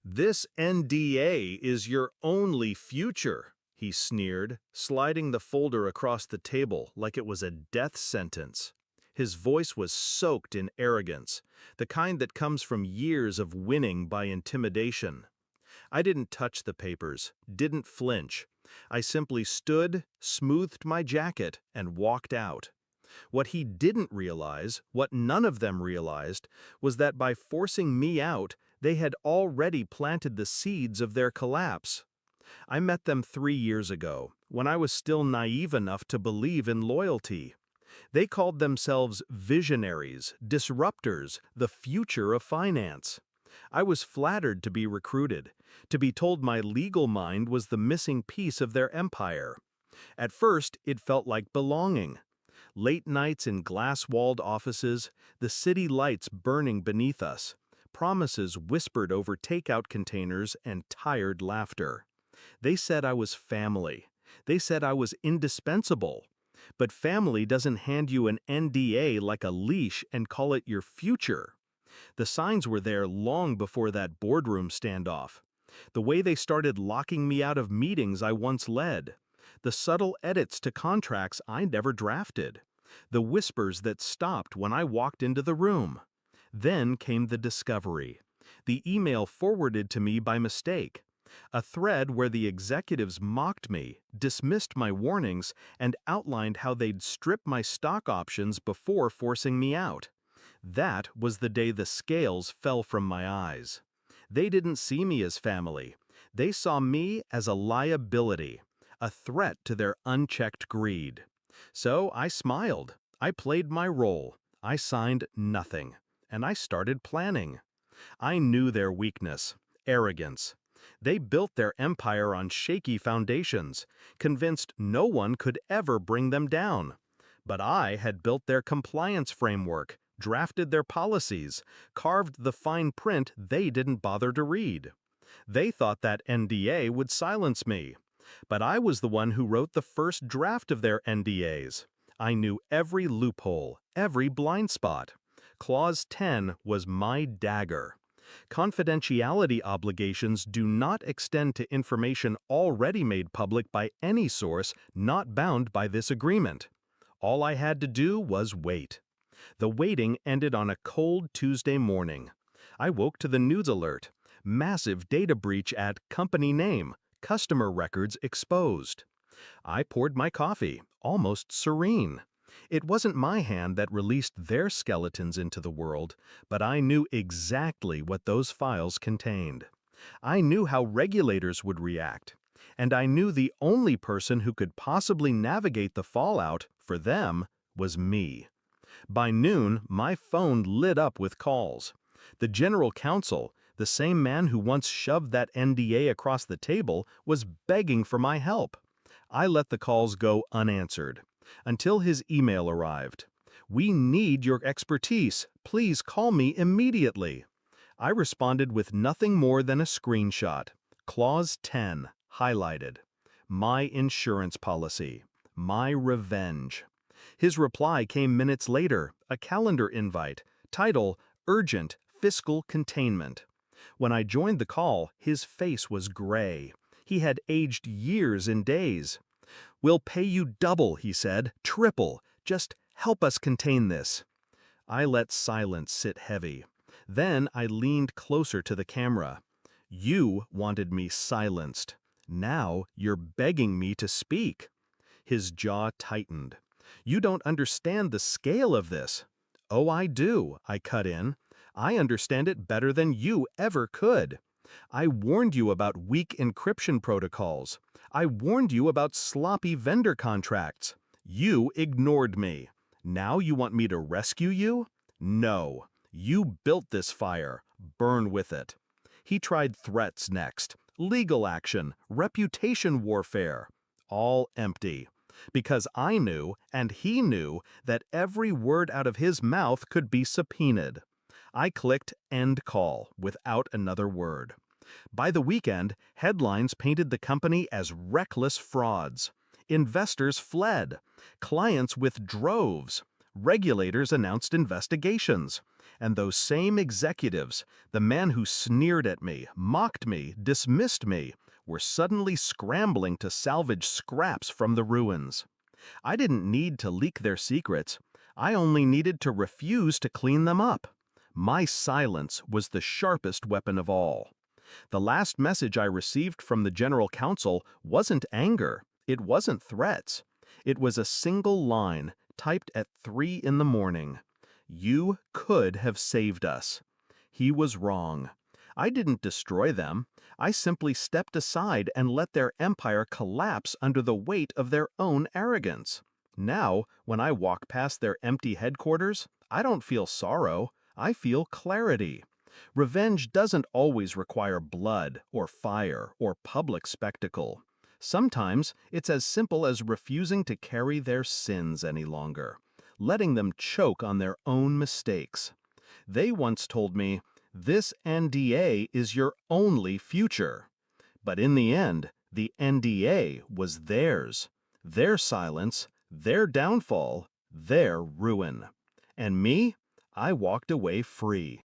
"This NDA is your only future," he sneered, sliding the folder across the table like it was a death sentence. His voice was soaked in arrogance, the kind that comes from years of winning by intimidation. I didn't touch the papers, didn't flinch. I simply stood, smoothed my jacket, and walked out. What he didn't realize, what none of them realized, was that by forcing me out, they had already planted the seeds of their collapse. I met them 3 years ago, when I was still naive enough to believe in loyalty. They called themselves visionaries, disruptors, the future of finance. I was flattered to be recruited, to be told my legal mind was the missing piece of their empire. At first, it felt like belonging. Late nights in glass-walled offices, the city lights burning beneath us, promises whispered over takeout containers, and tired laughter. They said I was family. They said I was indispensable. But family doesn't hand you an NDA like a leash and call it your future. The signs were there long before that boardroom standoff. The way they started locking me out of meetings I once led. The subtle edits to contracts I never drafted. The whispers that stopped when I walked into the room. Then came the discovery. The email forwarded to me by mistake. A thread where the executives mocked me, dismissed my warnings, and outlined how they'd strip my stock options before forcing me out. That was the day the scales fell from my eyes. They didn't see me as family. They saw me as a liability, a threat to their unchecked greed. So I smiled. I played my role. I signed nothing. And I started planning. I knew their weakness, arrogance. They built their empire on shaky foundations, convinced no one could ever bring them down. But I had built their compliance framework, drafted their policies, carved the fine print they didn't bother to read. They thought that NDA would silence me. But I was the one who wrote the first draft of their NDAs. I knew every loophole, every blind spot. Clause 10 was my dagger. Confidentiality obligations do not extend to information already made public by any source not bound by this agreement. All I had to do was wait. The waiting ended on a cold Tuesday morning. I woke to the news alert. Massive data breach at company name, customer records exposed. I poured my coffee, almost serene. It wasn't my hand that released their skeletons into the world, but I knew exactly what those files contained. I knew how regulators would react, and I knew the only person who could possibly navigate the fallout, for them, was me. By noon, my phone lit up with calls. The general counsel, the same man who once shoved that NDA across the table, was begging for my help. I let the calls go unanswered, until his email arrived. "We need your expertise. Please call me immediately." I responded with nothing more than a screenshot. Clause 10, highlighted. My insurance policy. My revenge. His reply came minutes later, a calendar invite, title, Urgent Fiscal Containment. When I joined the call, his face was gray. He had aged years in days. "We'll pay you double," he said, "triple. Just help us contain this." I let silence sit heavy. Then I leaned closer to the camera. "You wanted me silenced. Now you're begging me to speak." His jaw tightened. "You don't understand the scale of this." "Oh, I do," I cut in. "I understand it better than you ever could. I warned you about weak encryption protocols. I warned you about sloppy vendor contracts. You ignored me. Now you want me to rescue you? No. You built this fire. Burn with it." He tried threats next, legal action, reputation warfare. All empty. Because I knew, and he knew, that every word out of his mouth could be subpoenaed. I clicked end call without another word. By the weekend, headlines painted the company as reckless frauds. Investors fled. Clients with droves. Regulators announced investigations. And those same executives, the man who sneered at me, mocked me, dismissed me, were suddenly scrambling to salvage scraps from the ruins. I didn't need to leak their secrets. I only needed to refuse to clean them up. My silence was the sharpest weapon of all. The last message I received from the General Counsel wasn't anger. It wasn't threats. It was a single line, typed at 3 in the morning. You could have saved us. He was wrong. I didn't destroy them. I simply stepped aside and let their empire collapse under the weight of their own arrogance. Now, when I walk past their empty headquarters, I don't feel sorrow. I feel clarity. Revenge doesn't always require blood or fire or public spectacle. Sometimes it's as simple as refusing to carry their sins any longer, letting them choke on their own mistakes. They once told me, "This NDA is your only future." But in the end, the NDA was theirs. Their silence, their downfall, their ruin. And me? I walked away free.